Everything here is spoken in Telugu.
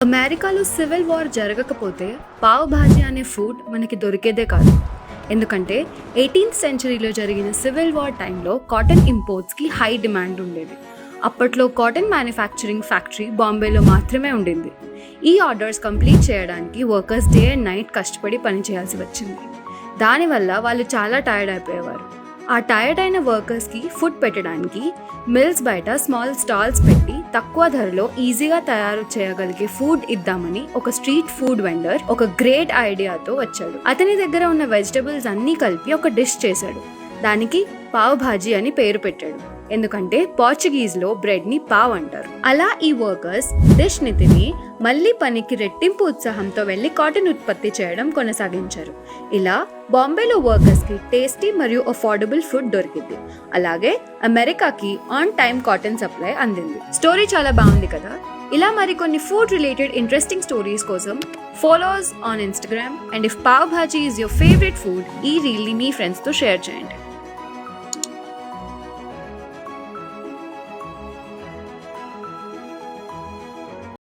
అమెరికాలో సివిల్ వార్ జరగకపోతే పావ్ భాజీ అనే ఫుడ్ మనకి దొరికేదే కాదు. ఎందుకంటే 18th సెంచరీలో జరిగిన సివిల్ వార్ టైంలో కాటన్ ఇంపోర్ట్స్కి హై డిమాండ్ ఉండేది. అప్పట్లో కాటన్ మ్యానుఫ్యాక్చరింగ్ ఫ్యాక్టరీ బాంబేలో మాత్రమే ఉండింది. ఈ ఆర్డర్స్ కంప్లీట్ చేయడానికి వర్కర్స్ డే అండ్ నైట్ కష్టపడి పనిచేయాల్సి వచ్చింది. దానివల్ల వాళ్ళు చాలా టైర్డ్ అయిపోయేవారు. ఆ టైర్డ్ అయిన వర్కర్స్కి ఫుడ్ పెట్టడానికి మిల్స్ బయట స్మాల్ స్టాల్స్ పెట్టి తక్కువ ధరలో ఈజీగా తయారు చేయగలిగే ఫుడ్ ఇద్దామని ఒక స్ట్రీట్ ఫుడ్ వెండర్ ఒక గ్రేట్ ఐడియాతో వచ్చాడు. అతని దగ్గర ఉన్న వెజిటబుల్స్ అన్నీ కలిపి ఒక డిష్ చేశాడు. దానికి పావ్ భాజీ అని పేరు పెట్టాడు. ఎందుకంటే పోర్చుగీస్లో బ్రెడ్ని పావ్ అంటారు. అలా ఈ వర్కర్స్ డిష్ ని తిని మళ్ళీ పనికి రెట్టింపు ఉత్సాహంతో వెళ్లి కాటన్ ఉత్పత్తి చేయడం కొనసాగించారు. ఇలా బాంబేలో వర్కర్స్కి టేస్టీ మరియు అఫోర్డబుల్ ఫుడ్ దొరికింది. అలాగే అమెరికాకి ఆన్ టైమ్ కాటన్ సప్లై అందింది. స్టోరీ చాలా బాగుంది కదా. ఇలా మరికొన్ని ఫుడ్ రిలేటెడ్ ఇంట్రెస్టింగ్ స్టోరీస్ కోసం follows on Instagram. And if pav bhaji is your favourite food, ఈ రీల్ని మీ ఫ్రెండ్స్తో షేర్ చేయండి.